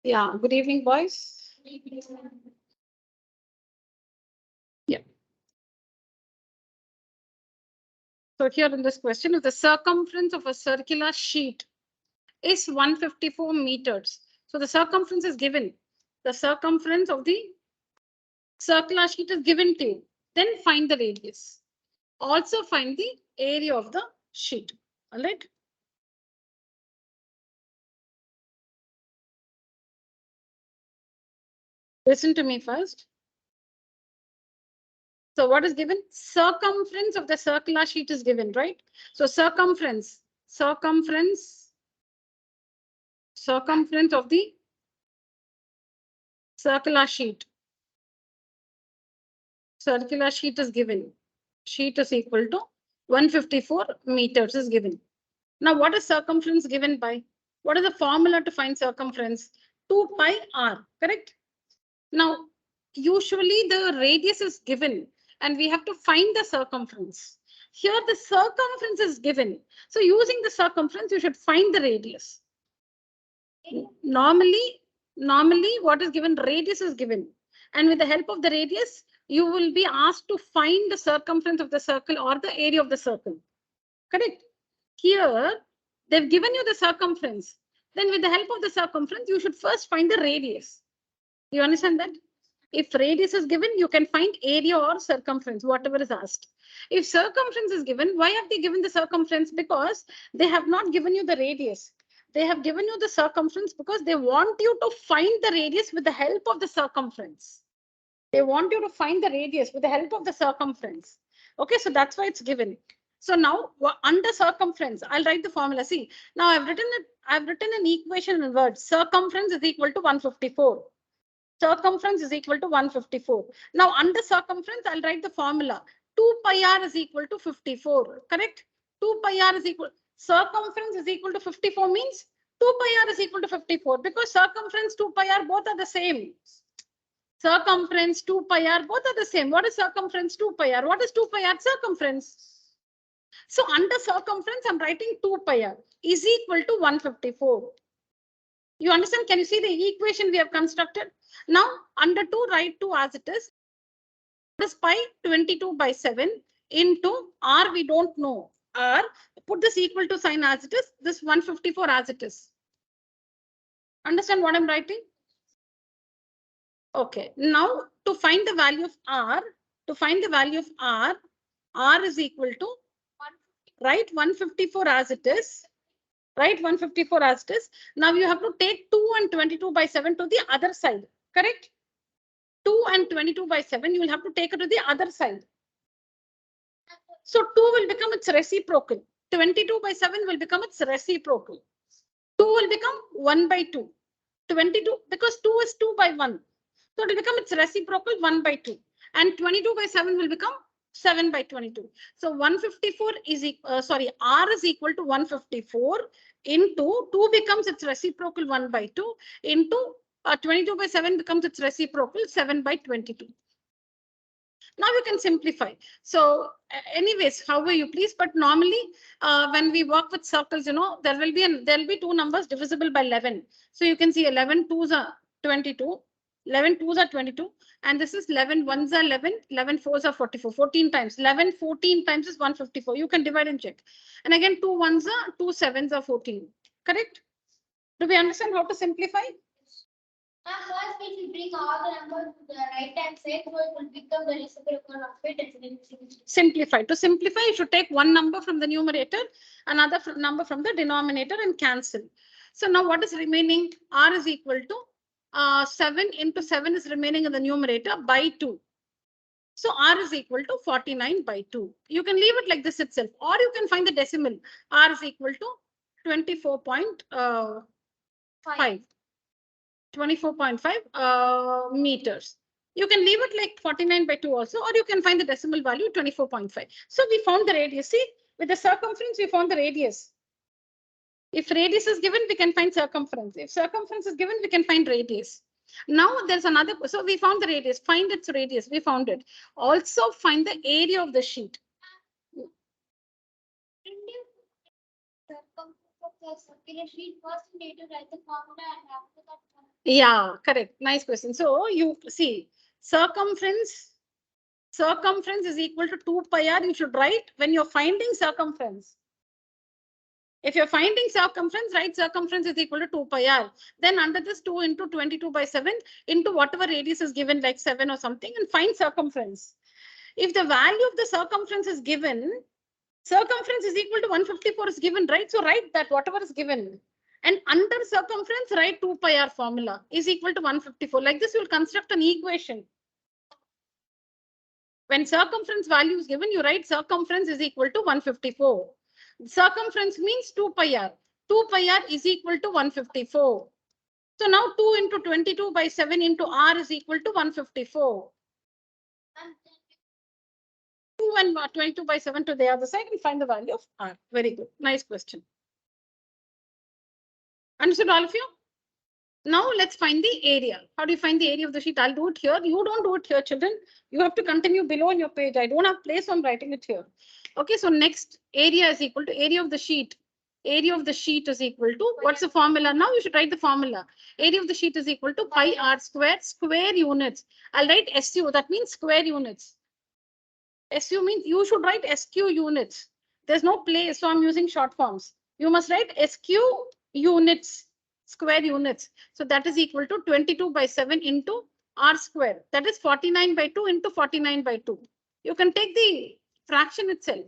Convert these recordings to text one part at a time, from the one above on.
Yeah, good evening, boys. Yeah. So here in this question, if the circumference of a circular sheet is 154 meters, so the circumference is given. The circumference of the circular sheet is given to you. Then find the radius. Also find the area of the sheet. All right. Listen to me first. So what is given? Circumference of the circular sheet is given, right? So circumference of the circular sheet. Circular sheet is given. Sheet is equal to 154 meters is given. Now, what is circumference given by? What is the formula to find circumference? 2 pi r, correct? Now, usually the radius is given and we have to find the circumference. Here the circumference is given. So using the circumference, you should find the radius. Normally what is given? Radius is given. And with the help of the radius, you will be asked to find the circumference of the circle or the area of the circle. Correct? Here, they've given you the circumference. Then with the help of the circumference, you should first find the radius. You understand that? If radius is given, you can find area or circumference, whatever is asked. If circumference is given, why have they given the circumference? Because they have not given you the radius. They have given you the circumference because they want you to find the radius with the help of the circumference. They want you to find the radius with the help of the circumference. Okay, so that's why it's given. So now under circumference, I'll write the formula. See, now I've written an equation in words. Circumference is equal to 154. Circumference is equal to 154. Now under circumference, I'll write the formula. 2 pi r is equal to 54. Correct? 2 pi r is equal. Circumference is equal to 54 means 2 pi r is equal to 54 because circumference 2 pi r both are the same. Circumference 2 pi r both are the same. What is circumference 2 pi r? What is 2 pi r? Circumference. So under circumference, I'm writing 2 pi r is equal to 154. You understand? Can you see the equation we have constructed? Now under 2, write 2 as it is. This pi 22 by 7 into r we don't know. R, put this equal to sign as it is. This 154 as it is. Understand what I'm writing? Okay, now to find the value of r, r is equal to, write 154 as it is. Write 154 as it is. Now you have to take 2 and 22 by 7 to the other side. Correct? 2 and 22 by 7, you will have to take it to the other side. So 2 will become its reciprocal. 22 by 7 will become its reciprocal. 2 will become 1 by 2. 22, because 2 is 2 by 1. So it will become its reciprocal 1 by 2. And 22 by 7 will become 7 by 22. So 154 is, r is equal to 154 into 2 becomes its reciprocal 1 by 2 into 22 by 7 becomes its reciprocal 7 by 22. Now you can simplify. So anyways, however you please, but normally when we work with circles, there will be 2 numbers divisible by 11. So you can see 11 2s are 22, 11 2s are 22, and this is 11 1s are 11, 11 4s are 44, 14 times. 11 14 times is 154. You can divide and check. And again 2 1s are 2 7s are 14. Correct? Do we understand how to simplify? First, we should bring all the numbers to the right hand side, so it will become the reciprocal of it and then simplify. To simplify, you should take one number from the numerator, another number from the denominator, and cancel. So now what is remaining? R is equal to 7 into 7 is remaining in the numerator by 2. So R is equal to 49 by 2. You can leave it like this itself, or you can find the decimal. R is equal to 24.5. 24.5 meters. You can leave it like 49 by 2 also, or you can find the decimal value 24.5. So we found the radius. See, with the circumference, we found the radius. If radius is given, we can find circumference. If circumference is given, we can find radius. Now there's another. So we found the radius. Find its radius. We found it. Also find the area of the sheet. in a sheet first you need to write the formula and after that. Yeah, correct. Nice question. So you see, circumference is equal to 2 pi r. You should write when you're finding circumference. If you're finding circumference, write circumference is equal to 2 pi r. Then under this 2 into 22/7 into whatever radius is given, like 7 or something, and find circumference. If the value of the circumference is given, circumference is equal to 154 is given, right? So write that whatever is given. And under circumference, write 2 pi r formula is equal to 154. Like this, you'll construct an equation. When circumference value is given, you write circumference is equal to 154. Circumference means 2 pi r. 2 pi r is equal to 154. So now 2 into 22/7 into r is equal to 154. 2 and 22/7 to the other side and find the value of r. Very good. Nice question. Understood, all of you? Now let's find the area. How do you find the area of the sheet? I'll do it here. You don't do it here, children. You have to continue below on your page. I don't have place, so I'm writing it here. Okay, so next area is equal to area of the sheet. Area of the sheet is equal to, what's the formula? Now you should write the formula. Area of the sheet is equal to pi r squared, square units. I'll write SU, that means square units. SU means you should write SQ units. There's no place, so I'm using short forms. You must write SQ units, square units. So that is equal to 22/7 into r square. That is 49/2 into 49/2. You can take the fraction itself.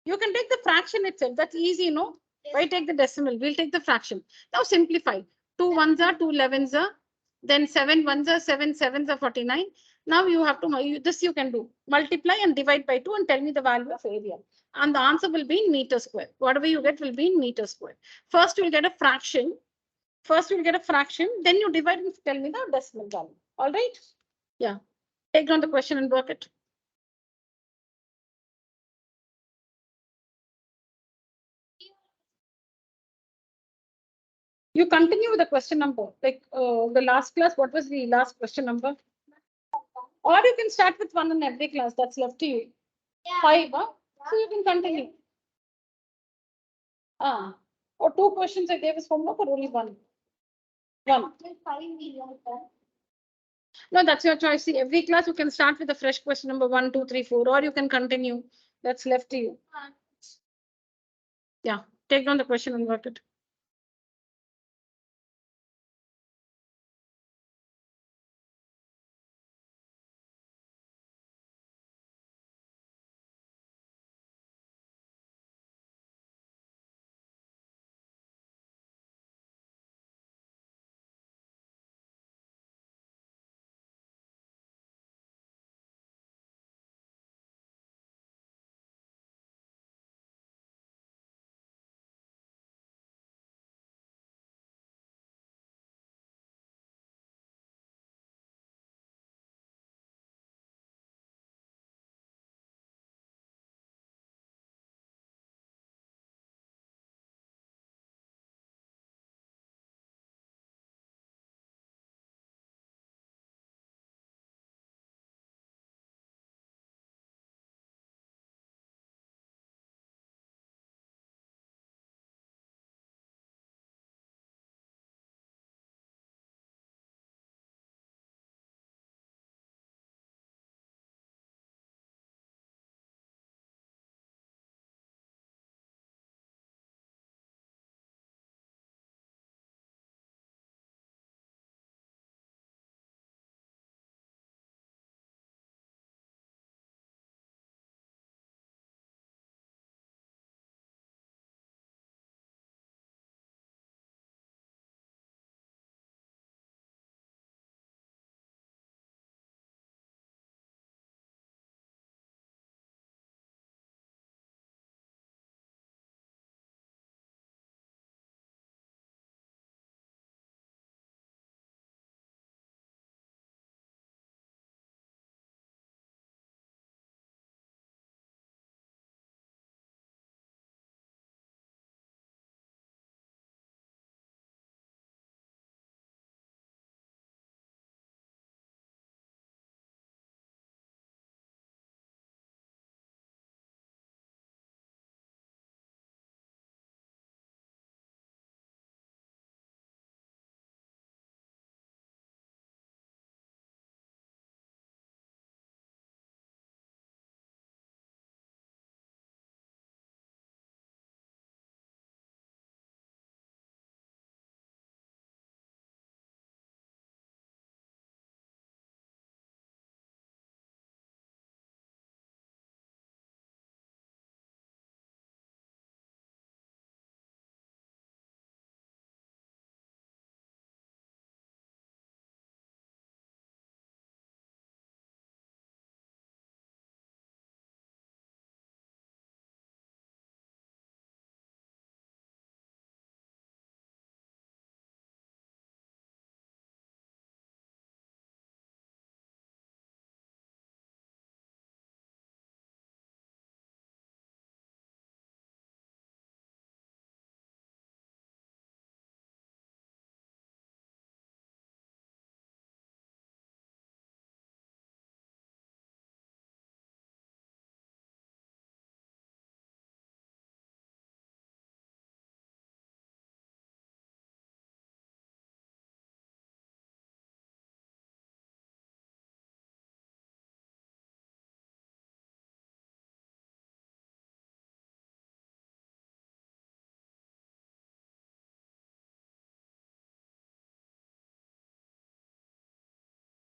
You can take the fraction itself. That's easy, no? Yes. Why take the decimal? We'll take the fraction. Now simplify. 2 ones are 2 11s are. Then 7 ones are 7 sevens are 49. Now you have to, this you can do. Multiply and divide by 2 and tell me the value of area. And the answer will be in meter square. Whatever you get will be in meter square. First you'll get a fraction. Then you divide and tell me the decimal value. All right? Yeah. Take down the question and work it. You continue with the question number. Like the last class, what was the last question number? Or you can start with one in every class. That's left to you. Yeah. 5, huh? So you can continue. Or 2 questions I gave as homework or only one? One. No, that's your choice. See, every class you can start with a fresh question number 1, 2, 3, 4, or you can continue. That's left to you. Yeah. Take down the question and work it.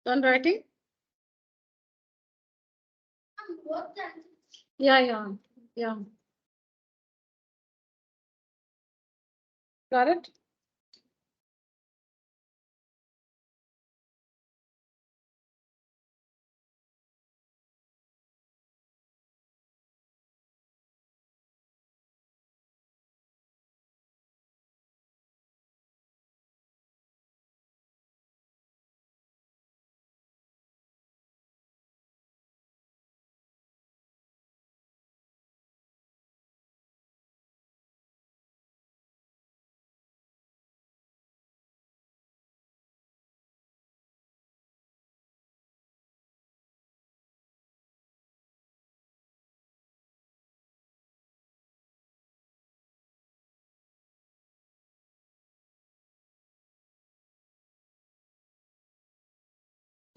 Done writing? Both the answers. Yeah. Got it?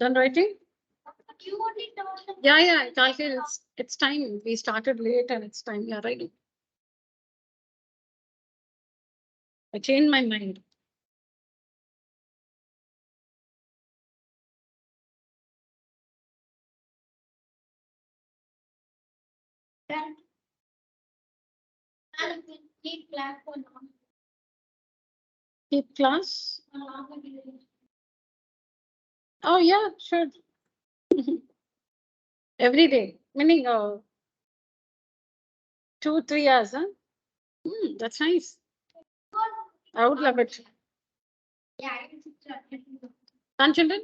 Done writing? You only told them. Yeah. Calculate. It's time. We started late and it's time. Yeah, right. I changed my mind. Done. And we need plan for now. Keep class. Along with the- Oh yeah, sure. Every day. Meaning 2-3 hours, huh? That's nice. I would love it. Yeah, it's Done, children?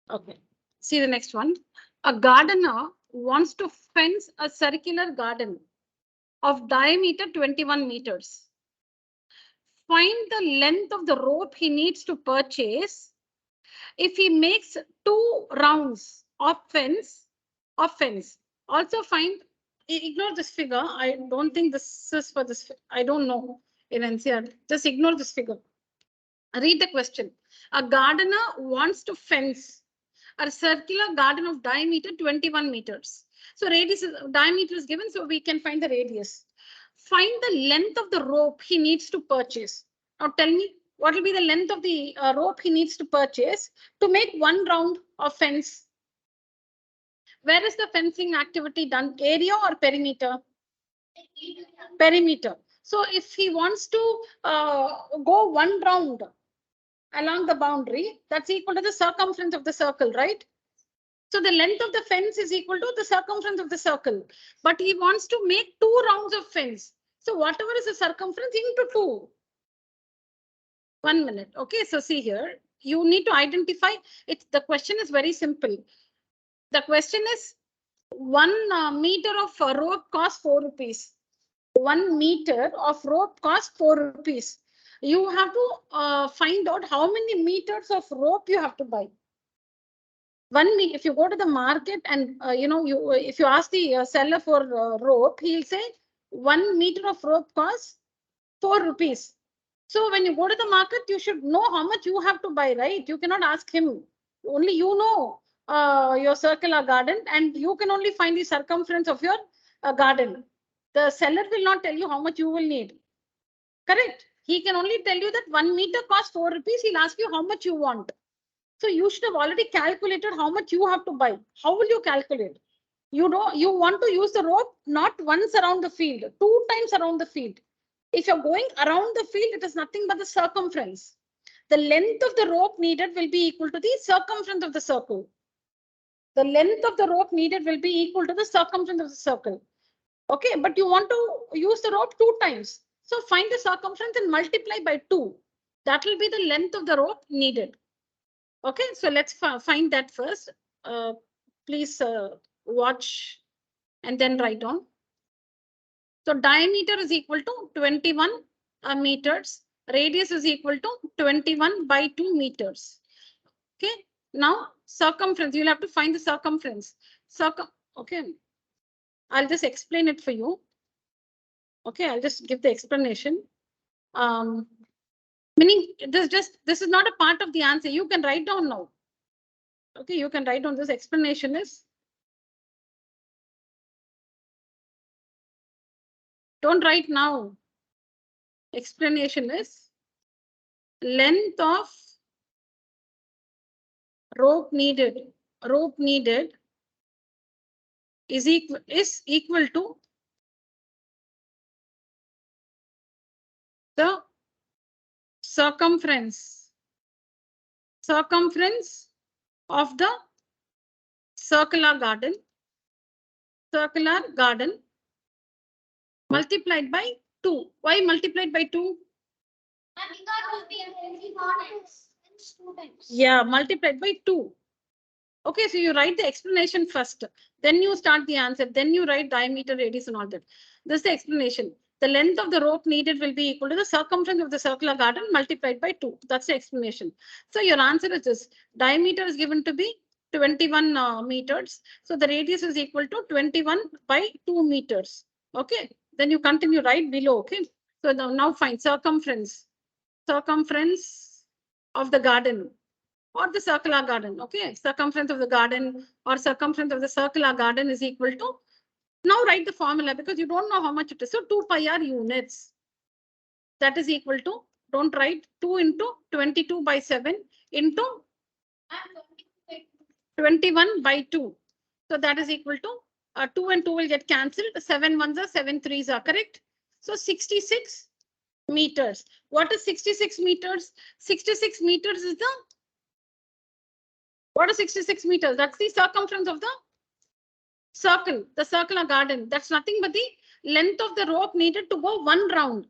Okay. See the next one. A gardener wants to fence a circular garden of diameter 21 meters. Find the length of the rope he needs to purchase if he makes 2 rounds of fence. Also find, ignore this figure. I don't think this is for this. I don't know in NCR. Just ignore this figure. Read the question. A gardener wants to fence a circular garden of diameter 21 meters. So radius is, diameter is given, so we can find the radius. Find the length of the rope he needs to purchase. Now tell me, what will be the length of the rope he needs to purchase to make 1 round of fence? Where is the fencing activity done? Area or perimeter? Perimeter. So if he wants to go 1 round along the boundary, that's equal to the circumference of the circle, right? So the length of the fence is equal to the circumference of the circle. But he wants to make 2 rounds of fence. So whatever is the circumference into 2. 1 minute. Okay, so see here, you need to identify it. The question is very simple. The question is 1 meter of rope costs 4 rupees. 1 meter of rope costs 4 rupees. You have to find out how many meters of rope you have to buy. 1 meter, if you go to the market and if you ask the seller for rope, he'll say 1 meter of rope costs 4 rupees. So when you go to the market, you should know how much you have to buy, right? You cannot ask him. Only you know your circular garden, and you can only find the circumference of your garden. The seller will not tell you how much you will need. Correct? He can only tell you that 1 meter costs 4 rupees. He'll ask you how much you want. So you should have already calculated how much you have to buy. How will you calculate? You want to use the rope not once around the field, 2 times around the field. If you're going around the field, it is nothing but the circumference. The length of the rope needed will be equal to the circumference of the circle. The length of the rope needed will be equal to the circumference of the circle. Okay, but you want to use the rope 2 times. So find the circumference and multiply by 2. That will be the length of the rope needed. Okay, so let's find that first. Please watch and then write down. So diameter is equal to 21 meters. Radius is equal to 21 by 2 meters. Okay, now circumference, you'll have to find the circumference. Okay, I'll just explain it for you. Okay, I'll just give the explanation. Meaning this is not a part of the answer. You can write down now. Okay, you can write down. This explanation is, don't write now. Explanation is length of rope needed is equal to the circumference of the circular garden multiplied by 2. Why multiplied by 2? Yeah, multiplied by 2. Okay, so you write the explanation first. Then you start the answer. Then you write diameter, radius and all that. This is the explanation. The length of the rope needed will be equal to the circumference of the circular garden multiplied by 2. That's the explanation. So your answer is this. Diameter is given to be 21 meters. So the radius is equal to 21 by 2 meters. Okay. Then you continue right below. Okay. So now find circumference of the garden or the circular garden. Okay. Circumference of the garden or circumference of the circular garden is equal to. Now write the formula because you don't know how much it is. So 2 pi r units. That is equal to, don't write 2 into 22 by 7 into 21 by 2. So that is equal to 2 and 2 will get cancelled. 7 ones are 7 threes are correct. So 66 meters. What is 66 meters? 66 meters is the, what is 66 meters? That's the circumference of the circle, the circular garden. That's nothing but the length of the rope needed to go one round.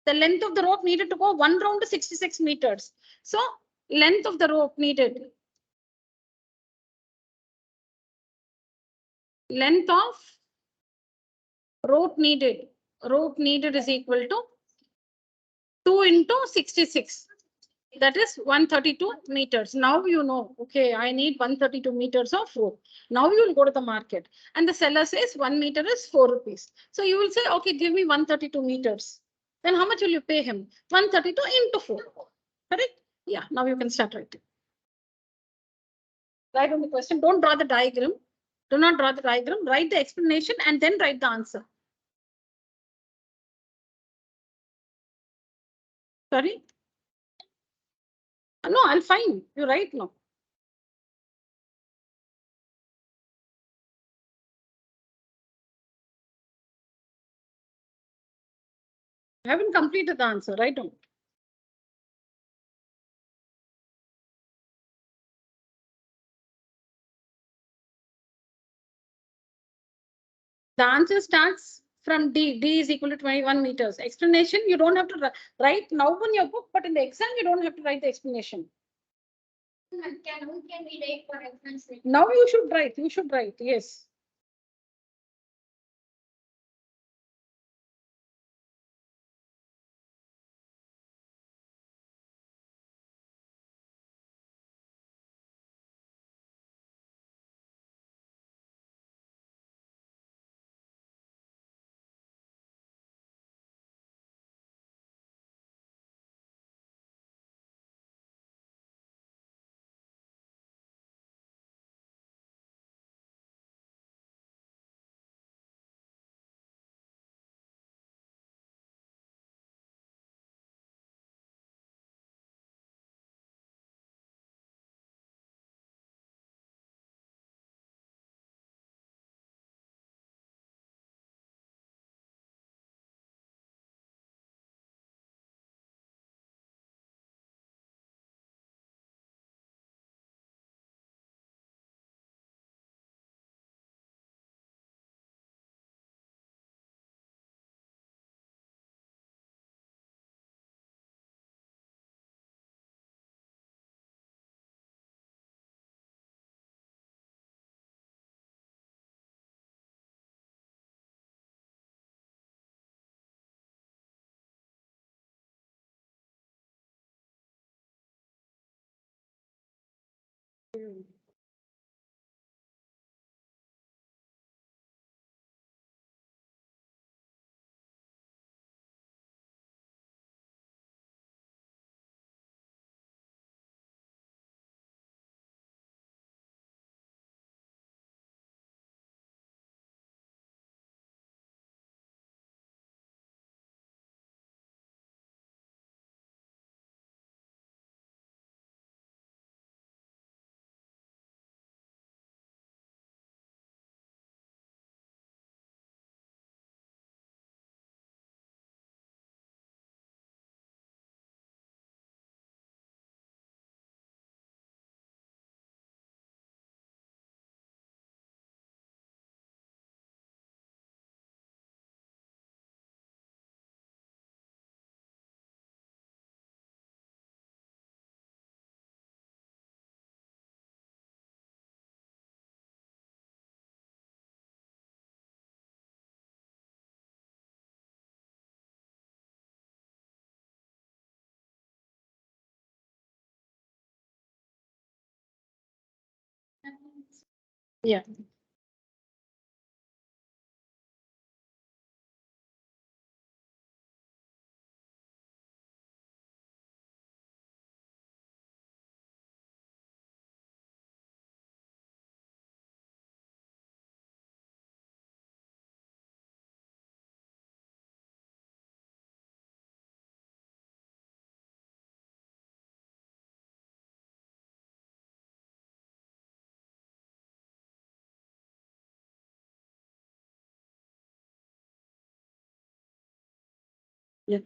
The length of the rope needed to go one round to 66 meters. So length of the rope needed. Length of rope needed is equal to 2 into 66. That is 132 meters. Now you know, okay, I need 132 meters of rope. Now you will go to the market and the seller says 1 meter is 4 rupees. So you will say, okay, give me 132 meters. Then how much will you pay him? 132 into 4. Correct? Yeah, now you can start writing. Write on the question. Don't draw the diagram. Do not draw the diagram. Write the explanation and then write the answer. Sorry? No, I'll fine. You write now. I haven't completed the answer. Write down. The answer starts from D. D is equal to 21 meters. Explanation, you don't have to write now in your book, but in the exam, you don't have to write the explanation. Can we write for reference? Now you should write. You should write. Yes. Yeah. Yeah.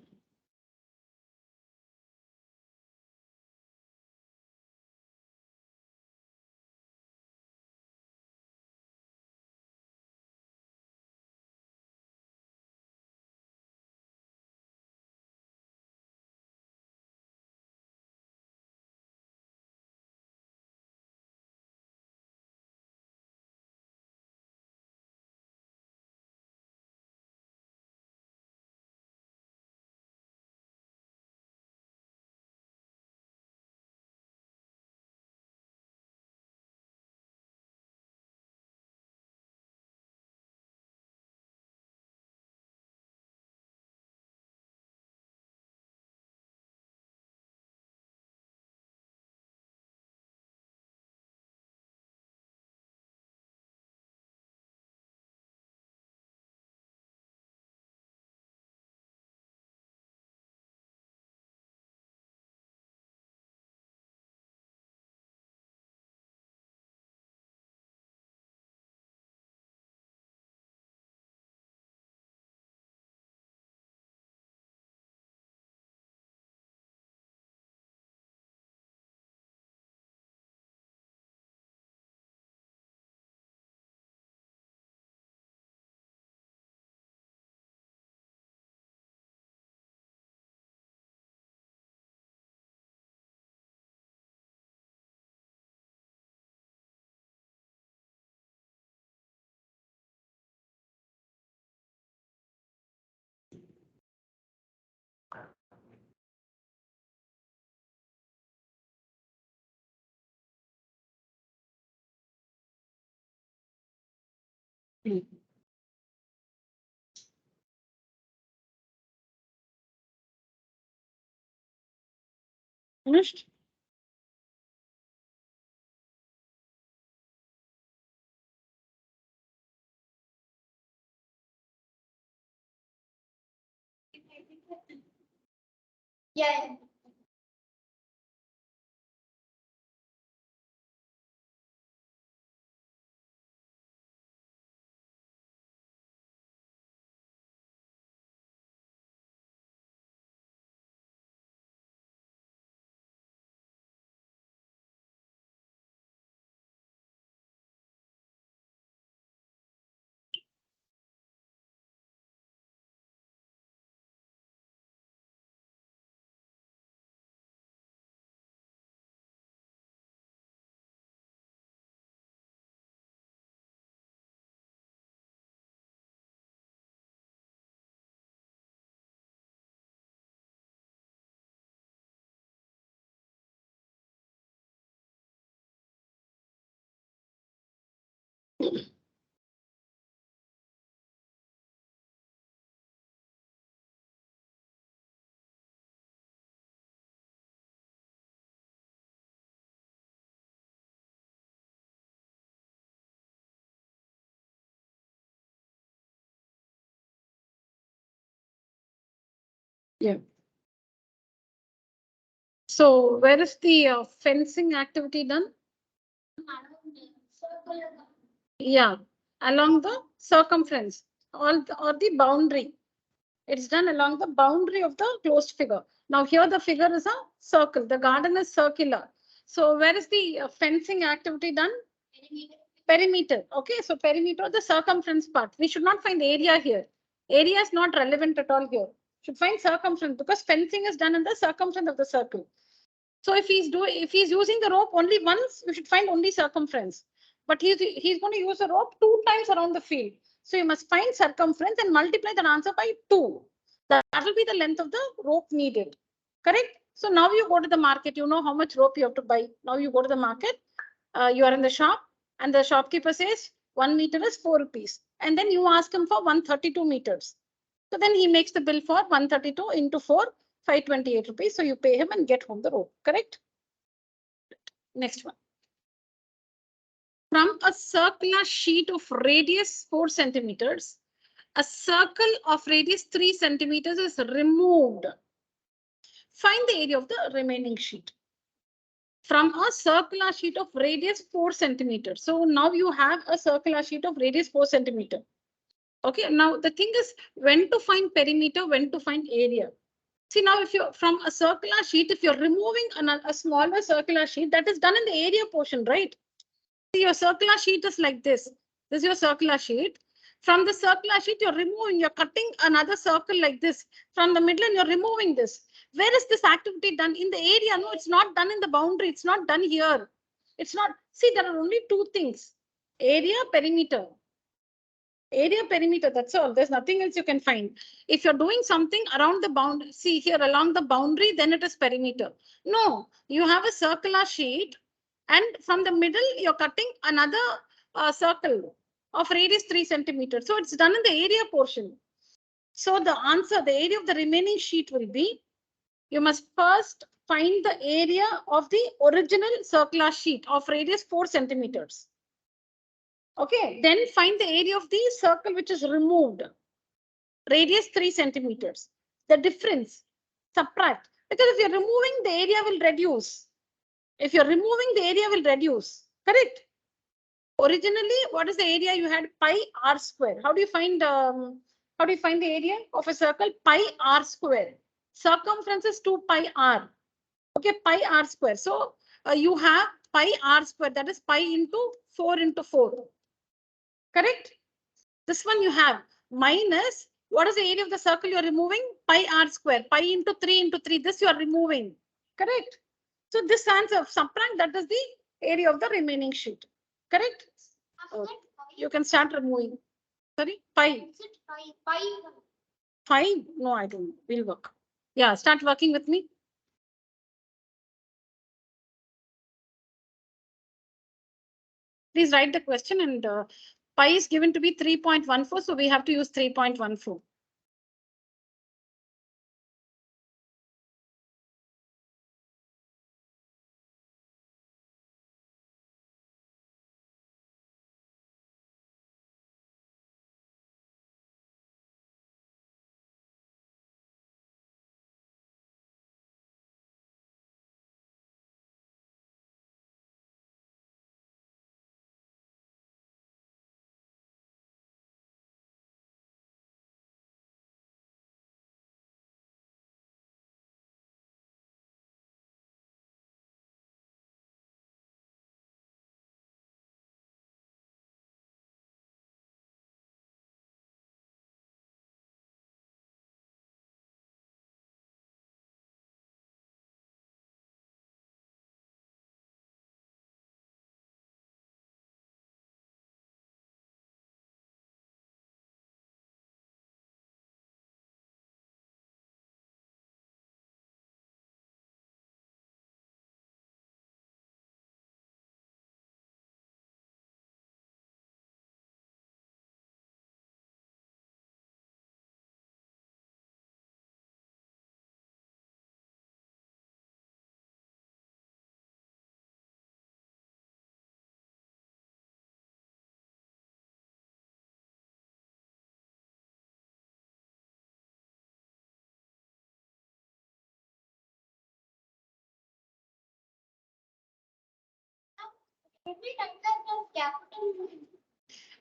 Finished? Yeah. Yeah. So where is the fencing activity done? Yeah, along the circumference or the boundary. It's done along the boundary of the closed figure. Now here the figure is a circle. The garden is circular. So where is the fencing activity done? Perimeter. Okay, so perimeter, the circumference part. We should not find area here. Area is not relevant at all here. Should find circumference because fencing is done in the circumference of the circle. So if he's using the rope only once, you should find only circumference. But he's going to use the rope 2 times around the field. So you must find circumference and multiply the answer by 2. That will be the length of the rope needed. Correct? So now you go to the market, you know how much rope you have to buy. Now you go to the market, you are in the shop, And the shopkeeper says 1 meter is 4 rupees. And then you ask him for 132 meters. So then he makes the bill for 132 into 4, 528 rupees. So you pay him and get home the rope. Correct? Next one. From a circular sheet of radius 4 centimeters, a circle of radius 3 centimeters is removed. Find the area of the remaining sheet. From a circular sheet of radius 4 centimeters. So now you have a circular sheet of radius 4 centimeter. Okay, now the thing is when to find perimeter, when to find area. See, now if you're from a circular sheet, if you're removing a smaller circular sheet, that is done in the area portion, right? See, your circular sheet is like this. This is your circular sheet. From the circular sheet, you're cutting another circle like this. From the middle, and you're removing this. Where is this activity done? In the area? No, it's not done in the boundary. It's not done here. It's not. See, there are only two things. Area, perimeter. Area, perimeter, that's all. There's nothing else you can find. If you're doing something around the boundary, see here along the boundary, then it is perimeter. No, you have a circular sheet and from the middle, you're cutting another circle of radius 3 centimeters. So it's done in the area portion. So the answer, the area of the remaining sheet will be, you must first find the area of the original circular sheet of radius 4 centimeters. Okay, then find the area of the circle which is removed. Radius 3 centimeters. The difference, subtract. Because if you're removing, the area will reduce. If you're removing, the area will reduce. Correct? Originally, what is the area? You had pi r square. How do you find the area of a circle? Pi r square. Circumference is 2 pi r. Okay, pi r square. So you have pi r square. That is pi into 4 into 4. Correct? This one you have minus, what is the area of the circle you are removing? Pi r square, pi into 3 into 3. This you are removing. Correct? So this answer, subtract, that is the area of the remaining sheet. Correct? Okay. You can start removing. Sorry, pi. 5? No, I don't know. We'll work. Yeah, start working with me. Please write the question, and pi is given to be 3.14, so we have to use 3.14.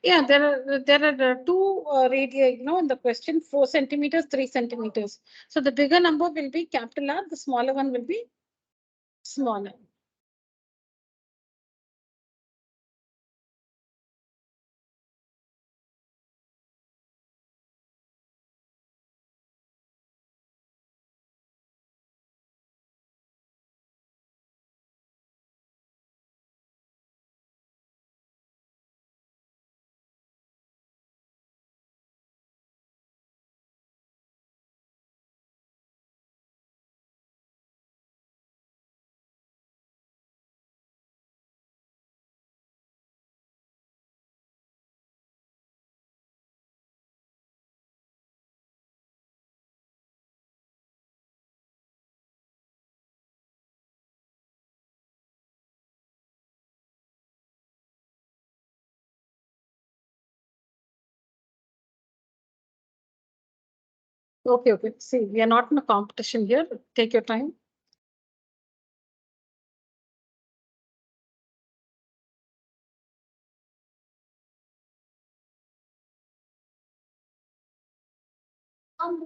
Yeah, there are two radii, in the question, 4 centimeters, 3 centimeters. So the bigger number will be capital R, the smaller one will be smaller. Okay, okay. See, we are not in a competition here. Take your time.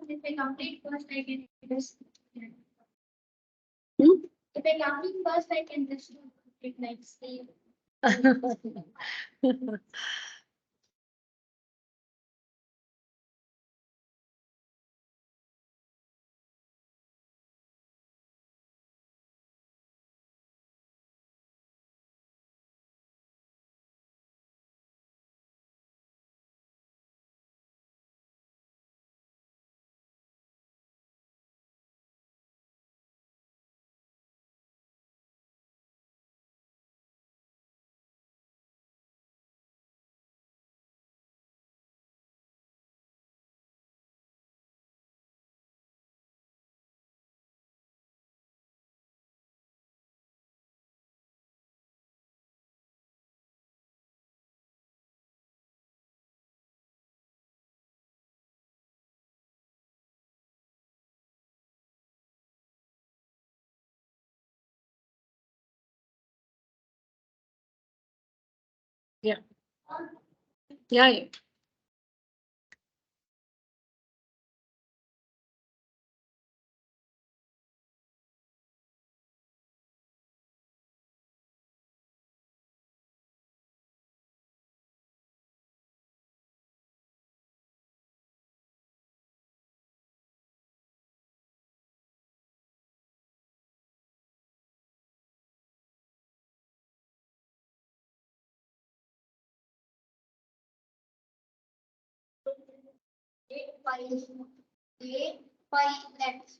If I complete first, I can just. Hmm? If I complete first, I can just do it next day. Yeah. Yeah, yeah. Eight pi x.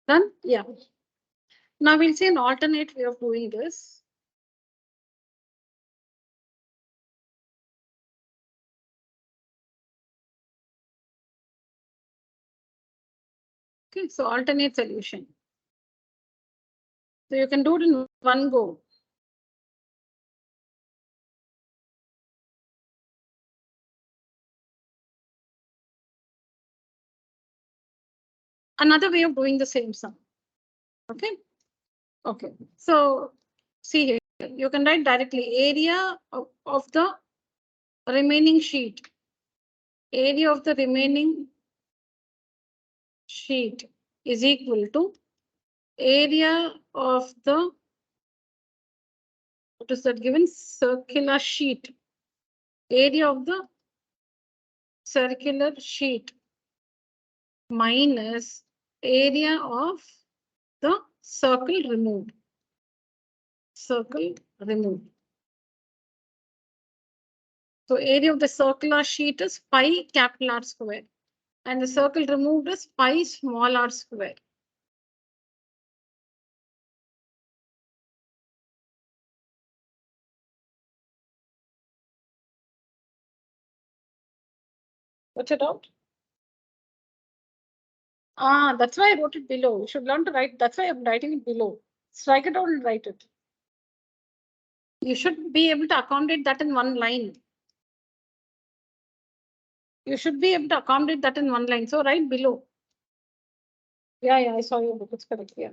Done? Yeah. Now we'll see an alternate way of doing this. Okay, so alternate solution. So you can do it in one go. Another way of doing the same sum. Okay. Okay. So see here, you can write directly area of the remaining sheet. Area of the remaining sheet is equal to area of the, what is that given? Circular sheet. Area of the circular sheet minus area of the circle removed. Circle removed. So area of the circular sheet is pi capital R square. And the circle removed is pi small r square. What's it out? Ah, that's why I wrote it below. You should learn to write. That's why I'm writing it below. Strike it out and write it. You should be able to accommodate that in one line. You should be able to accommodate that in one line. So write below. Yeah, I saw your book. It's correct. Yeah.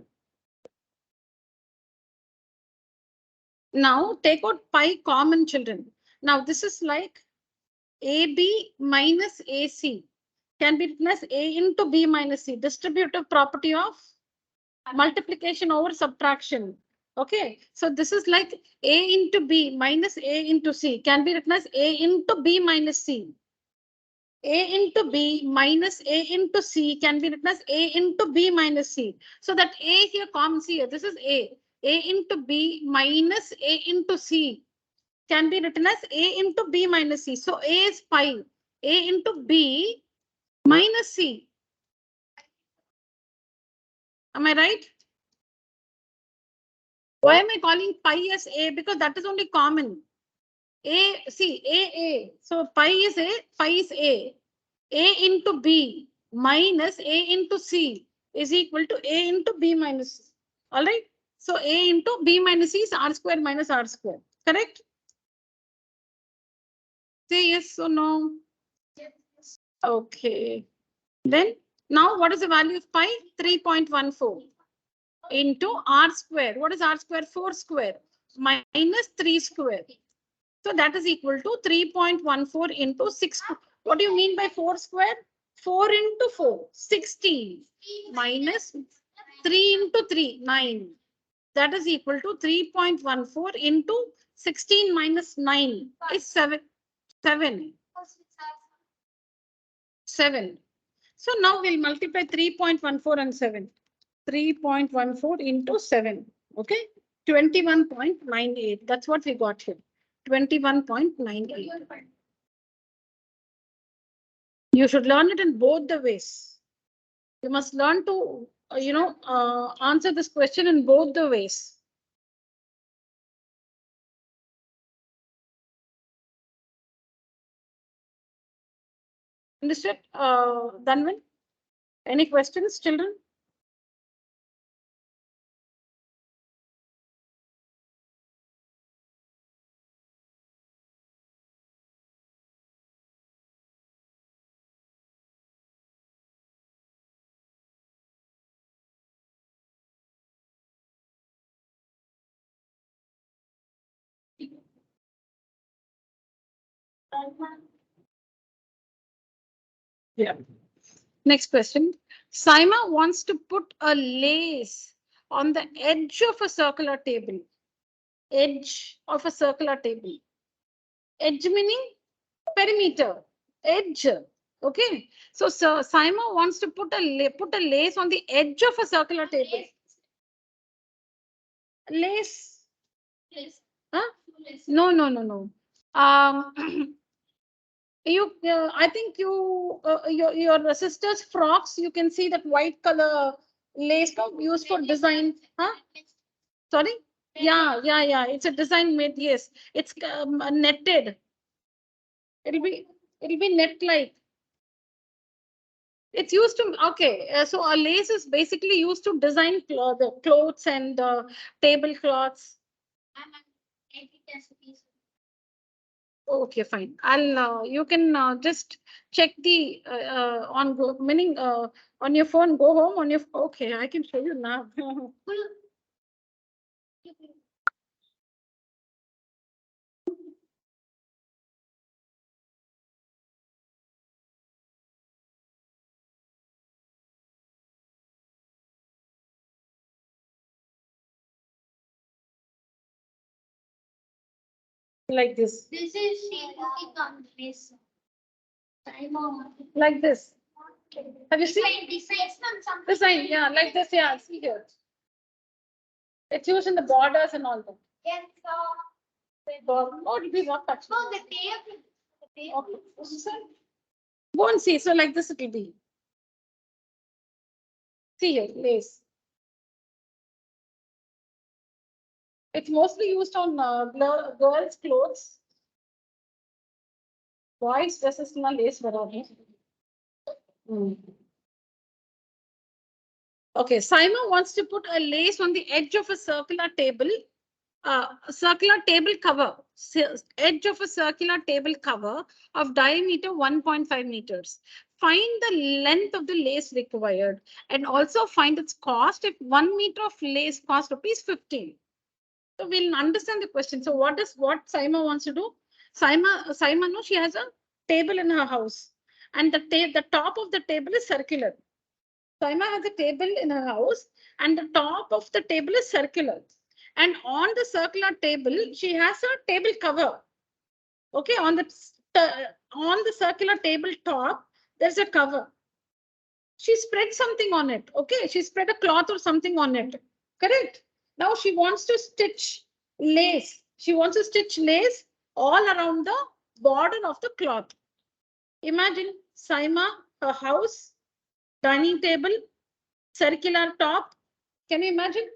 Now take out pi common, children. Now this is like AB minus AC can be written as A into B minus C. Distributive property of multiplication over subtraction. Okay, so this is like A into B minus A into C can be written as A into B minus C. A into B minus A into C can be written as A into B minus C. So that A here comes here. This is A. A into B minus A into C can be written as A into B minus C. So A is pi. A into B minus C. Am I right? Why am I calling pi as A? Because that is only common. A, see, A. So pi is A, pi is A. A into B minus A into C is equal to A into B minus C. All right. So A into B minus C is R square minus R square. Correct? Say yes or no. Okay. Then now what is the value of pi? 3.14 into r square. What is r square? 4 square minus 3 square. So that is equal to 3.14 into 6. What do you mean by 4 square? 4 into 4, 16 minus 3 into 3, 9. That is equal to 3.14 into 16 minus 9 is 7. 7. 7. So now we'll multiply 3.14 and 7. 3.14 into 7. Okay. 21.98. That's what we got here. 21.98. You should learn it in both the ways. You must learn to, answer this question in both the ways. Understood, Dhanvan? Any questions, children? Yeah. Next question. Saima wants to put a lace on the edge of a circular table. Edge of a circular table. Edge meaning perimeter. Edge. Okay. So Saima wants to put a lace on the edge of a circular table. Lace. Huh? No, no, no, no. I think your sister's frocks. You can see that white color lace used for design. Huh? Sorry. Yeah, yeah, yeah. It's a design made. Yes, it's netted. It'll be net like. It's used to, okay. So a lace is basically used to design clothes and tablecloths. Okay, fine. you can just check the meaning on your phone. Go home on your. Okay, I can show you now. Like this. This is this. Like this. Have you seen? Design, yeah, like this, yeah. See here. It's used in the borders and all that. Yes, Oh, did we not touch? no, the tape. Okay. Go and see. So like this it will be. See here, lace. It's mostly used on girls' clothes. Boys' dresses na lace barabar. Okay, Simon wants to put a lace on the edge of a circular table. Circular table cover. Edge of a circular table cover of diameter 1.5 meters. Find the length of the lace required and also find its cost if 1 meter of lace cost rupees 15. So we'll understand the question. So what Saima wants to do? Saima, no, she has a table in her house, and the top of the table is circular. Saima has a table in her house, and the top of the table is circular. And on the circular table, she has a table cover. Okay, on the circular table top, there's a cover. She spread something on it. Okay, she spread a cloth or something on it. Correct. Now she wants to stitch lace. She wants to stitch lace all around the border of the cloth. Imagine Saima, her house, dining table, circular top. Can you imagine?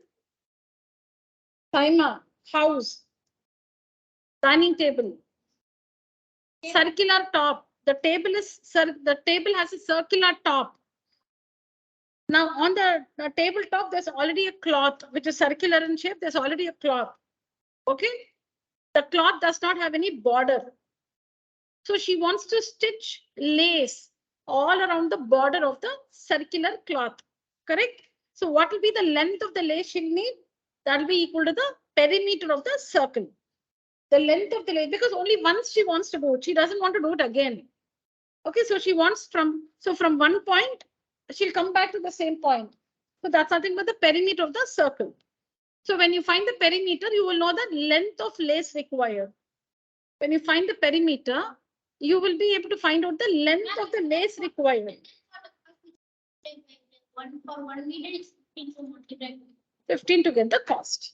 Saima, house, dining table, circular top. The table has a circular top. Now on the tabletop, there's already a cloth which is circular in shape. There's already a cloth. Okay. The cloth does not have any border. So she wants to stitch lace all around the border of the circular cloth. Correct? So what will be the length of the lace she'll need? That will be equal to the perimeter of the circle. The length of the lace, because only once she wants to do it. She doesn't want to do it again. Okay, so she wants from one point, she'll come back to the same point. So that's nothing but the perimeter of the circle. So when you find the perimeter, you will know the length of lace required. When you find the perimeter, you will be able to find out the length of the lace required. 1 meter is 15, so multiply 15 to get the cost.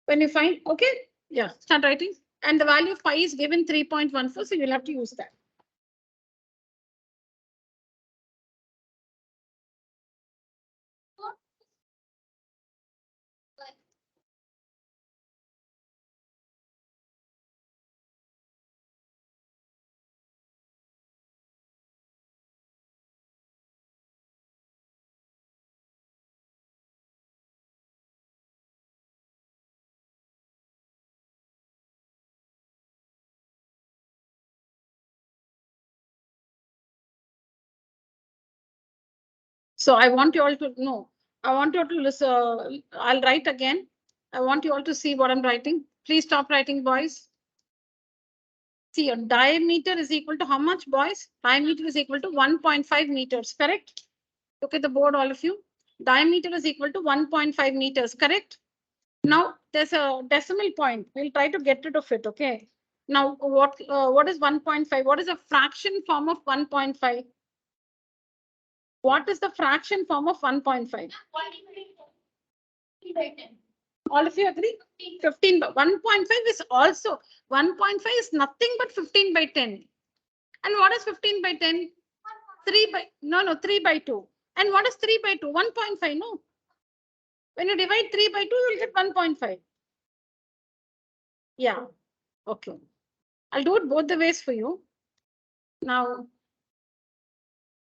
When you find, okay, yeah, start writing. And the value of pi is given 3.14, so you'll have to use that. So I want you all to know. I want you all to listen. I'll write again. I want you all to see what I'm writing. Please stop writing, boys. See, your diameter is equal to how much, boys? Diameter is equal to 1.5 meters, correct? Look at the board, all of you. Diameter is equal to 1.5 meters, correct? Now, there's a decimal point. We'll try to get rid of it, okay? Now, what is 1.5? What is a fraction form of 1.5? What is the fraction form of 1.5? All of you agree? 15 by 1.5 is also 1.5 is nothing but 15 by 10. And what is 15 by 10? 3 by 2. And what is 3 by 2? 1.5, no? When you divide 3 by 2, you will get 1.5. Yeah, okay. I'll do it both the ways for you. Now,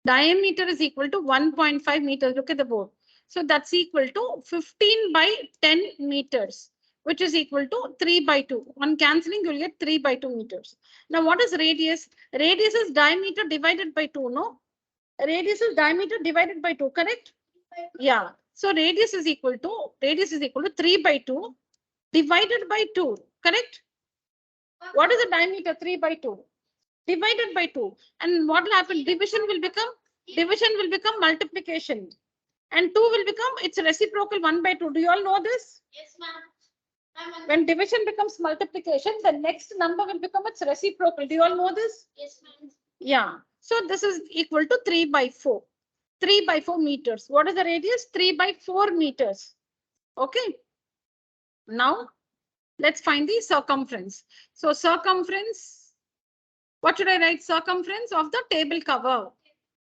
diameter is equal to 1.5 meters. Look at the board. So that's equal to 15 by 10 meters, which is equal to 3 by 2. On cancelling, you'll get 3 by 2 meters. Now, what is radius? Radius is diameter divided by 2, no? Radius is diameter divided by 2, correct? Yeah. So radius is equal to 3 by 2 divided by 2, correct? What is the diameter? 3 by 2 divided by 2. And what will happen? Division will become multiplication. And 2 will become its reciprocal 1 by 2. Do you all know this? Yes, ma'am. When division becomes multiplication, the next number will become its reciprocal. Do you all know this? Yes, ma'am. Yeah. So this is equal to 3 by 4. 3 by 4 meters. What is the radius? 3 by 4 meters. Okay. Now, let's find the circumference. So circumference, what should I write? Circumference of the table cover.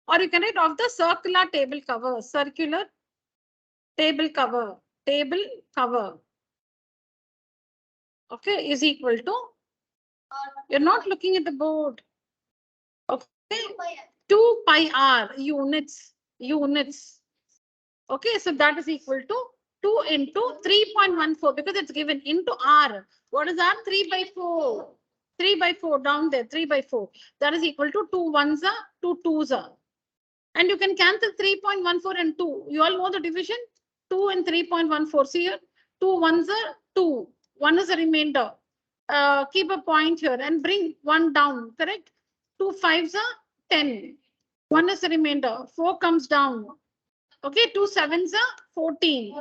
Or you can write of the circular table cover. Circular table cover. Table cover. Okay, is equal to, you're not looking at the board. Okay, 2 pi r units. Okay, so that is equal to 2 into 3.14 because it's given into r. What is r? 3 by 4. 3 by 4 down there, 3 by 4. That is equal to 2 ones are, 2 twos are. And you can cancel 3.14 and 2. You all know the division? 2 and 3.14. See here, 2 ones are 2. 1 is a remainder. Keep a point here and bring 1 down, correct? 2 fives are 10. 1 is a remainder. 4 comes down. Okay, 2 sevens are 14.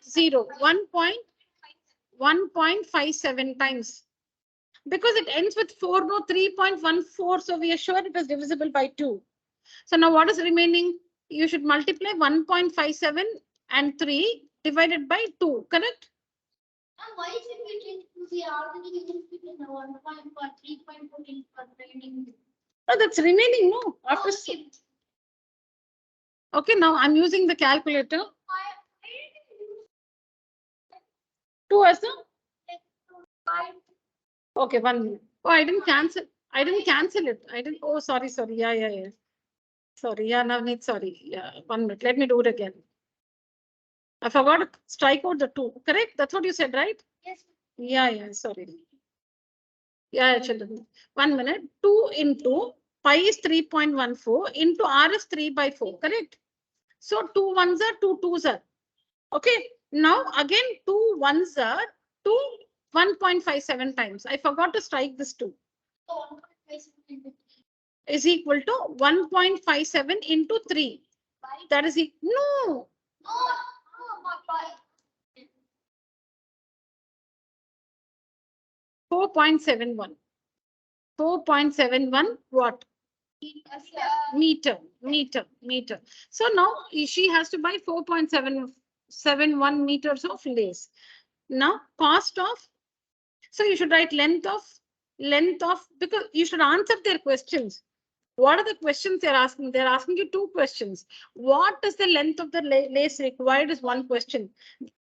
0. 1.57 times. Because it ends with 4, no, 3.14. So we are sure it is divisible by 2. So now what is remaining? You should multiply 1.57 and 3 divided by 2, correct? And why should we change to the already in the 1.3.14 for training? No, that's remaining, no. After okay, now I'm using the calculator. 2 as the? Okay, 1 minute. Oh, I didn't cancel. it. Oh, sorry. Yeah. Sorry, yeah, Navneet, sorry. Yeah, 1 minute. Let me do it again. I forgot to strike out the 2. Correct? That's what you said, right? Yes. Yeah, sorry. Yeah, children. 1 minute. 2 into pi is 3.14 into r is 3/4. Correct? So 2 ones are 2 twos are. Okay. Now again 2 ones are 2 1.57 times. I forgot to strike this 2. So 1.57 Is equal to 1.57 into 3. That is no. No, not 5. 4.71. 4.71 what? Meter. So now she has to buy 4.771 meters of lace. Now cost of, so you should write length of, because you should answer their questions. What are the questions they're asking? They're asking you two questions. What is the length of the lace required is one question.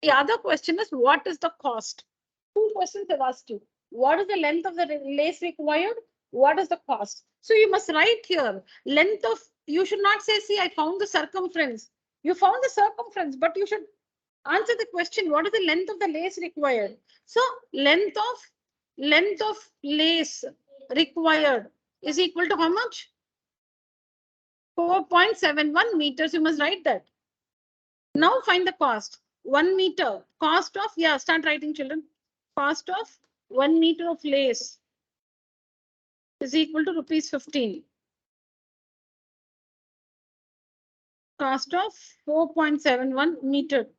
The other question is what is the cost? Two questions they've asked you. What is the length of the lace required? What is the cost? So you must write here length of, you should not say, see, I found the circumference. You found the circumference, but you should answer the question, what is the length of the lace required? So length of lace required is equal to how much? 4.71 meters. You must write that. Now find the cost. 1 meter. Cost of, yeah, start writing, children. Cost of 1 meter of lace is equal to rupees 15. Cost of 4.71 meter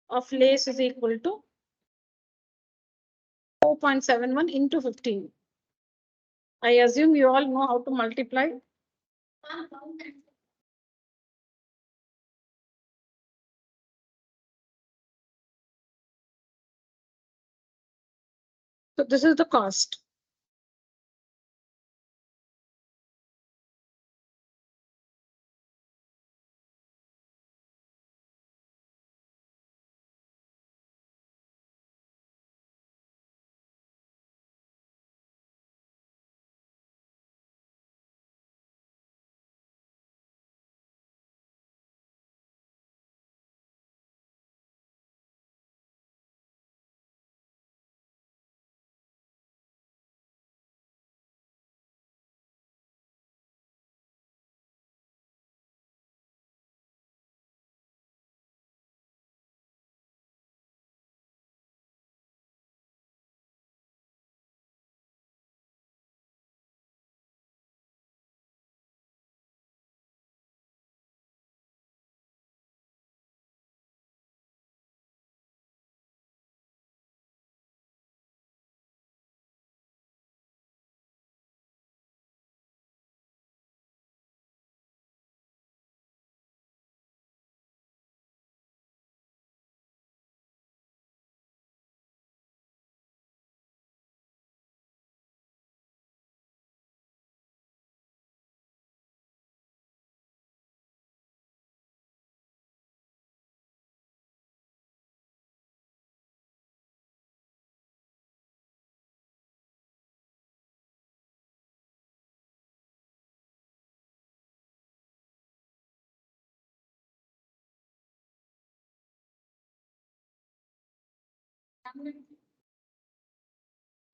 of lace is equal to 4.71 into 15. I assume you all know how to multiply. So this is the cost.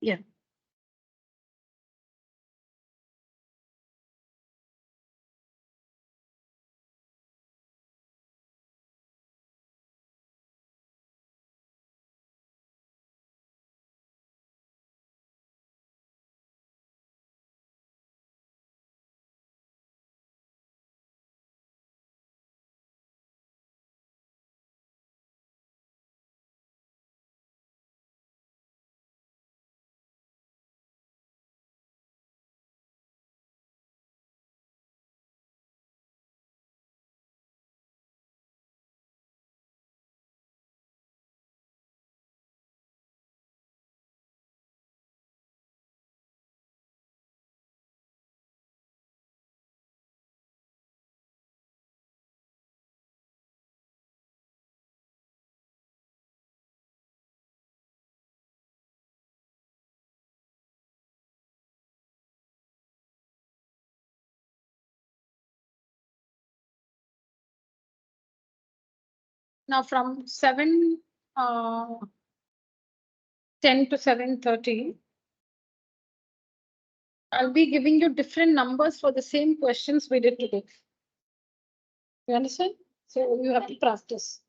Yeah. Now from 7, 10 to 7:30, I'll be giving you different numbers for the same questions we did today. You understand? So you have to practice.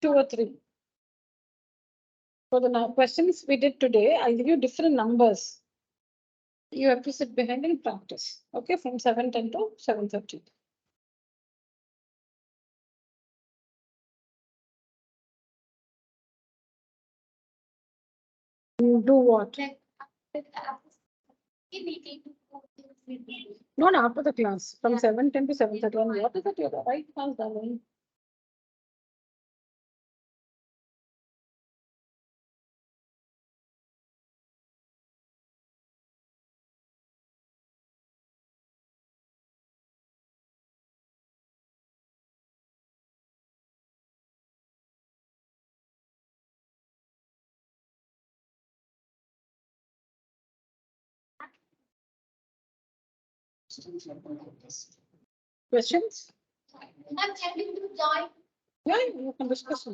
2 or 3. For the questions we did today, I'll give you different numbers. You have to sit behind and practice. Okay, from 7:10 to 7:30. You do what? Not after the class, from 7:10 to 7:30. And what is it you're right class, darling? Questions? I'm tempted to join. Yeah, you can discuss.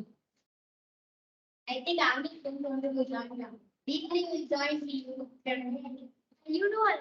I think I'm going to join now. Deeply will join you. You know what?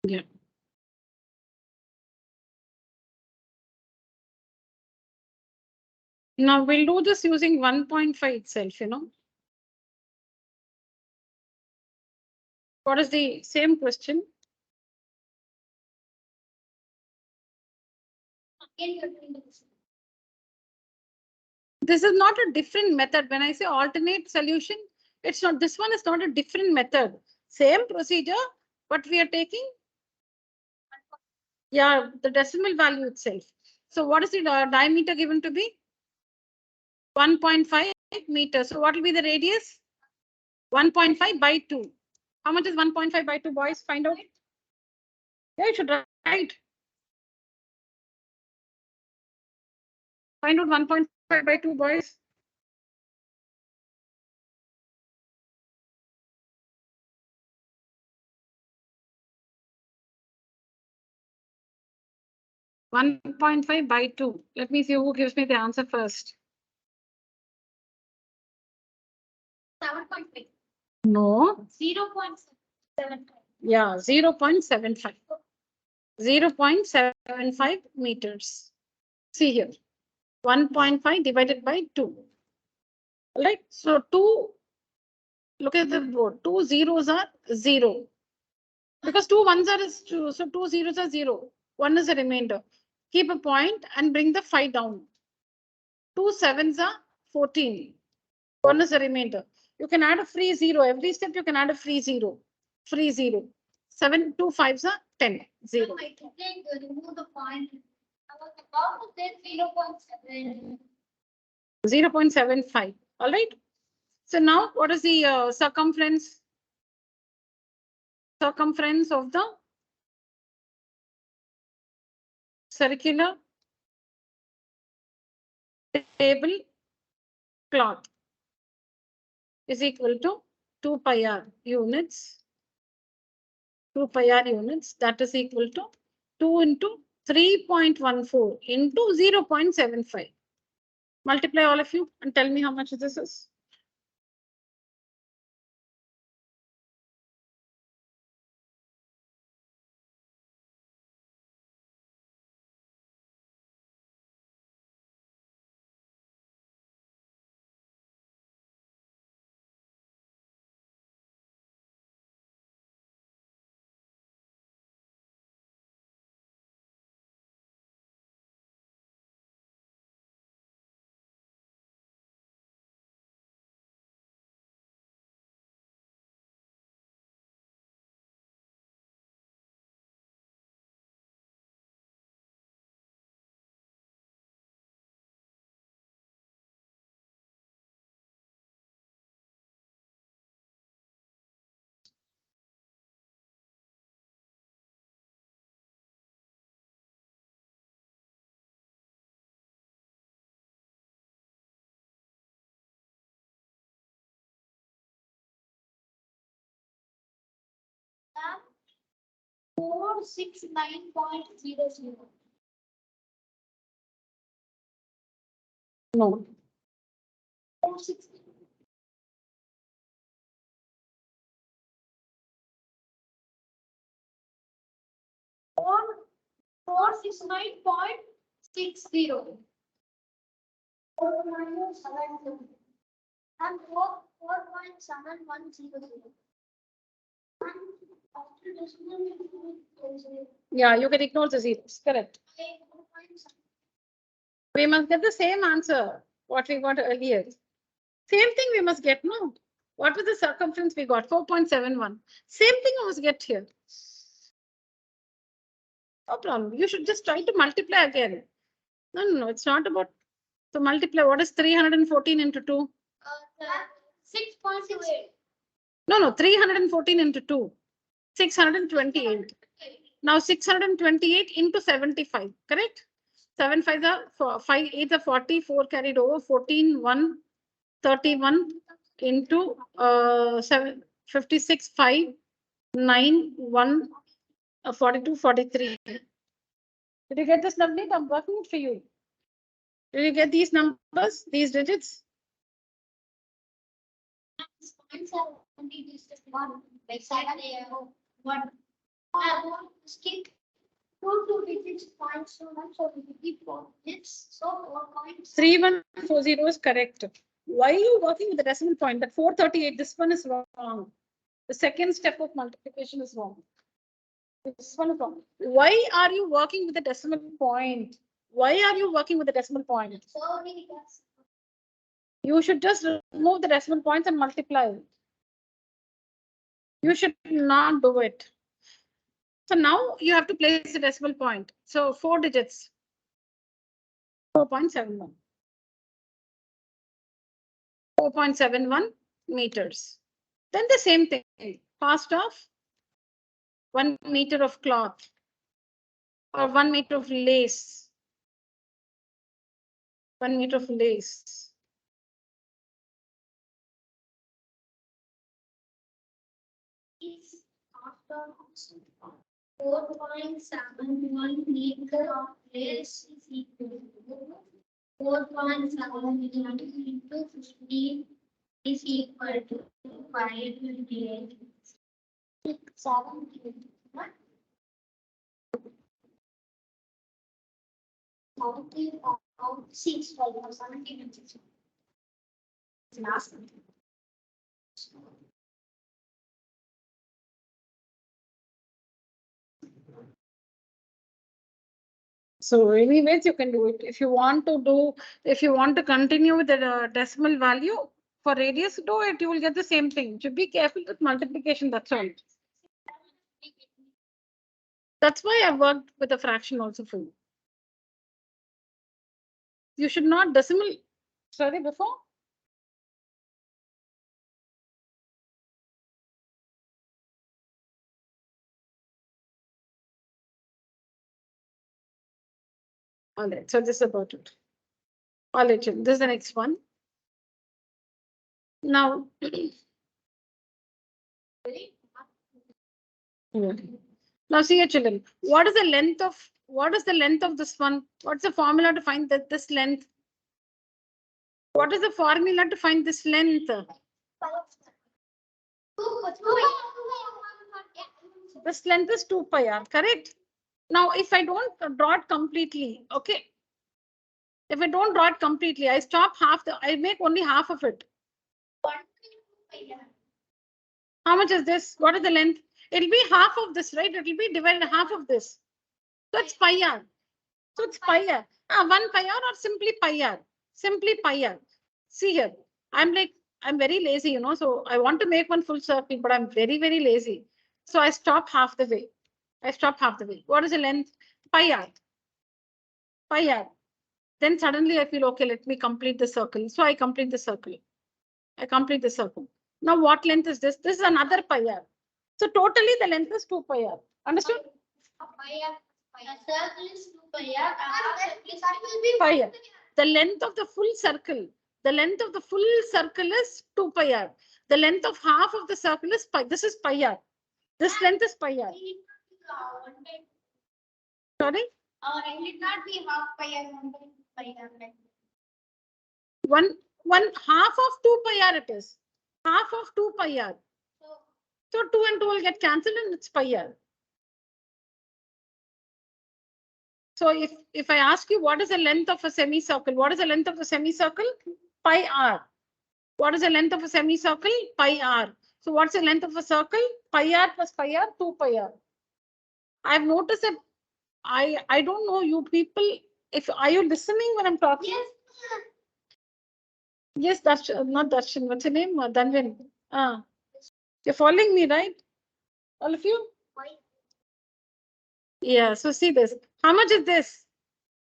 Yeah. Now we'll do this using 1.5 itself, you know. What is the same question? This is not a different method. When I say alternate solution, it's not, this one is not a different method. Same procedure, but we are taking, yeah, the decimal value itself. So what is the diameter given to be? 1.5 meters. So what will be the radius? 1.5 by 2. How much is 1.5 by 2, boys? Find out. Yeah, you should write. Find out 1.5 by 2, boys. One 1.5 by 2. Let me see who gives me the answer first. 7.5. No. 0.75. Yeah, 0.75. 0.75 meters. See here. 1.5 divided by 2. All right. So 2, look at the board. 2 zeros are 0. Because 2 ones are 2. So 2 zeros are 0. 1 is a remainder. Keep a point and bring the 5 down. 2 sevens are 14. 1 is a remainder. You can add a free 0. Every step you can add a free 0. Free 0. 7, 2 5s are 10. 0. I can remove the point. I was about to say 0.7. 0.75. All right. So now what is the circumference? Circumference of the circular table cloth is equal to 2 pi r units. 2 pi r units, that is equal to 2 into 3.14 into 0.75. Multiply all of you and tell me how much this is. Ma'am, 469.00. No. 469. 469.60. And 4.7100. After decimal, Yeah, you can ignore the zeros. Correct. We must get the same answer what we got earlier. Same thing we must get, no? What was the circumference we got? 4.71. Same thing we must get here. No problem. You should just try to multiply again. No, it's not about to multiply. What is 314 into 2? 6.68. No, 314 into 2. 628. Now 628 into 75, correct? 7 5 are 5 8 are 40, 4 carried over, 14, 1, 31 into 7, 56, 5, 9, 1, 42, 43. Did you get this number? I'm working it for you. Did you get these numbers, these digits? Points are only just one. Like one. Skip two digits points so much, so we keep 4 digits. So 4 points. 3140 is correct. Why are you working with the decimal point? That 438, this one is wrong. The second step of multiplication is wrong. This one is wrong. Why are you working with the decimal point? Why are you working with the decimal point? So many guys. You should just remove the decimal points and multiply. You should not do it. So now you have to place the decimal point. So 4 digits. 4.71. 4.71 meters. Then the same thing. Cost of 1 meter of cloth or 1 meter of lace. 1 meter of lace. Is after 4.71 meter of lace is equal to 4.71 into 15 is equal to 528. 7, 6, 17, last one. So anyways, you can do it. If you want to continue with the decimal value for radius, do it. You will get the same thing. Should be careful with multiplication. That's all. That's why I worked with a fraction also for you. You should not decimal. Sorry, before. All right, so this is about it. All right, children, this is the next one. Now, now see here, children. What is the length of this one? What's the formula to find this length? What is the formula to find this length? This length is 2 pi r, correct? Now, if I don't draw it completely, okay. If I don't draw it completely, I stop I make only half of it. How much is this? What is the length? It'll be half of this, right? It'll be divided half of this. So it's pi r. So it's pi r. 1 pi r or simply pi r. Simply pi r. See here, I'm very lazy, you know, so I want to make one full circle, but I'm very, very lazy. So I stop half the way. What is the length? Pi r. Pi r. Then suddenly I feel, okay, let me complete the circle. So I complete the circle. Now what length is this? This is another pi r. So totally the length is 2 pi r. Understood? Circle is 2 pi r. Pi r. The length of the full circle. The length of the full circle is 2 pi r. The length of half of the circle is pi. This is pi r. This length is pi r. Sorry? It did not be half pi r, 1 pi r. One half of 2 pi r it is. Half of 2 pi r. So 2 and 2 will get cancelled and it's pi r. So if I ask you what is the length of a semicircle, what is the length of a semicircle? Pi r. What is the length of a semicircle? Pi r. So what's the length of a circle? Pi r plus pi r, 2 pi r. I've noticed that I don't know you people. Are you listening when I'm talking? Yes. Yes, that's not Darshan. What's your name? Danvin. You're following me, right? All of you? Yeah, so see this. How much is this?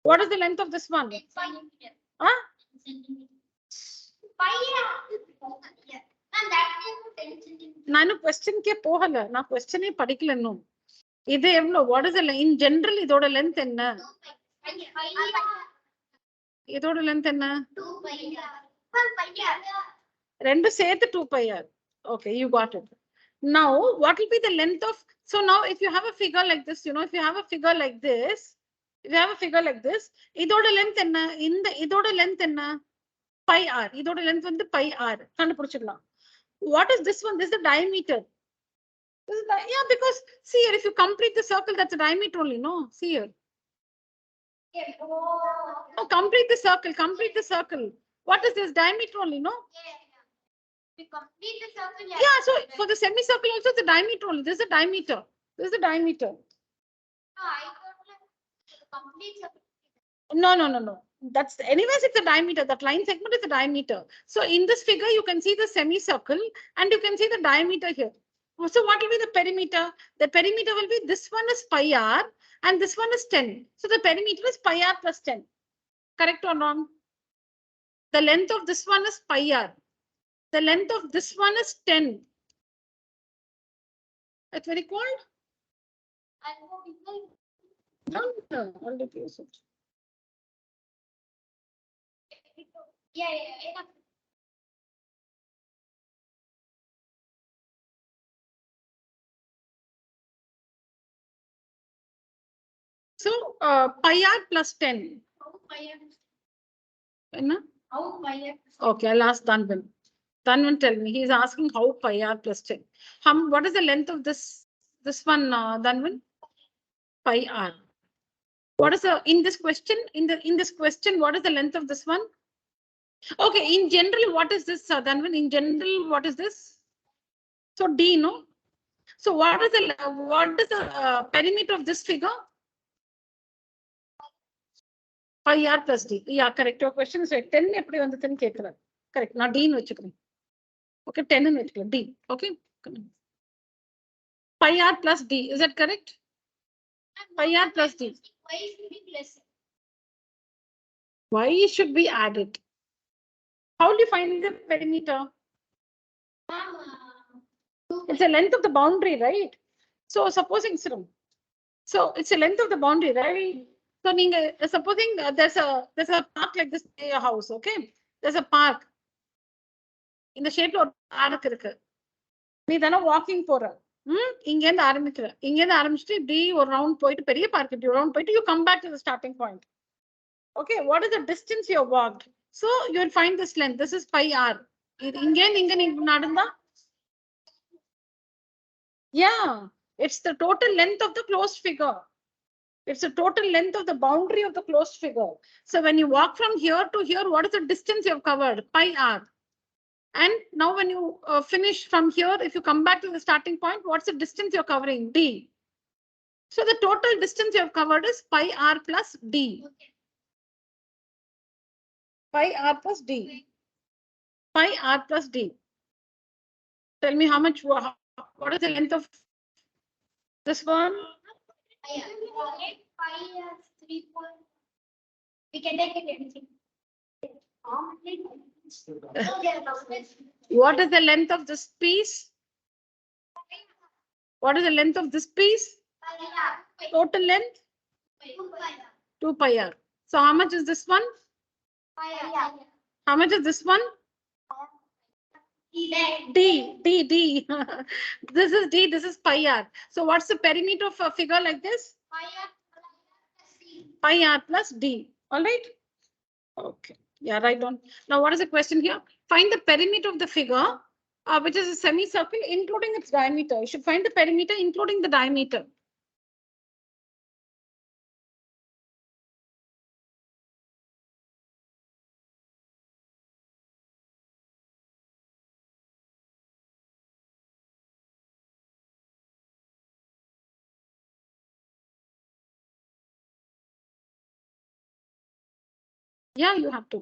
What is the length of this one? 10 centimeters. Huh? 10 centimeters. ನಾನು question ಗೆ போகல நான் question படிக்கல இன்னும் இது எவ்வளவு what is the in general இதோட length என்ன இதோட length என்ன 2 pi r. ரெண்டு சேர்த்து 2 pi r. Okay, you got it. Now what will be the length of, so now if you have a figure like this, you know, if you have a figure like this, இதோட length என்ன இந்த இதோட length என்ன pi r. இதோட length வந்து pi r கண்டுபிடிச்சிடலாம். What is this one? This is the diameter. This is yeah, because see here, if you complete the circle, that's a diameter only, no? See here. No, complete the circle. What is this? Diameter only, no? We complete the circle. Yeah, so for the semicircle also it's a diameter only. This is a diameter. No, I thought the complete circle. No. That's anyways, it's a diameter. That line segment is a diameter. So in this figure, you can see the semicircle and you can see the diameter here. So what will be the perimeter? The perimeter will be this one is pi r and this one is 10. So the perimeter is pi r plus 10. Correct or wrong? The length of this one is pi r. The length of this one is 10. It's very cold? No, I'll replace it. Yeah. So pi r plus 10. How pi r? How pi r? Okay, I'll ask Danvin. Danvin, tell me. He's asking how pi r plus 10. What is the length of this one, Danvin? Pi r. What is the in this question? In this question, what is the length of this one? Okay, in general, what is this, Danvin? In general, what is this? So D, no? So what is the perimeter of this figure? Pi r plus D. Yeah, correct. Your question is right. 10 எப்படி வந்ததுன்னு கேக்குறேன். Correct. நான் D ன்னு வெச்சுக்கிறேன். Okay, 10 ன்னு வெச்சுக்கிறேன். D. Okay. Pi r plus D. Is that correct? Pi r plus D. Why should be less? Why should we add it? How do you find the perimeter? It's the length of the boundary, right? So supposing, so it's the length of the boundary, right? So supposing there's a park like this near your house, okay? There's a park. In the shape of park இருக்கு. நீ தான walking போற. இங்க இருந்து ஆரம்பிக்கிற. இங்க இருந்து ஆரம்பிச்சிட்டு இப்படி ஒரு round போயிட்டு பெரிய பார்க் இப்படி round போயிட்டு you come back to the starting point. Okay, what is the distance you have walked? So you will find this length. This is pi r. இங்க இருந்து நீ நடந்தா yeah, it's the total length of the closed figure. It's the total length of the boundary of the closed figure. So when you walk from here to here, what is the distance you have covered? Pi r. And now when you finish from here, if you come back to the starting point, what's the distance you're covering? D. So the total distance you have covered is pi r plus d. Okay. Pi r plus d. Pi r plus d. Tell me how much, what is the length of this one? Pi is 3 point. We can take it anything. What is the length of this piece? What is the length of this piece? Total length? 2 pi r. So how much is this one? How much is this one? D. This is D, this is pi r. So what's the perimeter of a figure like this? Pi r plus D. All right? Okay. Yeah, right on. Now what is the question here? Find the perimeter of the figure, which is a semicircle, including its diameter. You should find the perimeter, including the diameter. Yeah, you have to.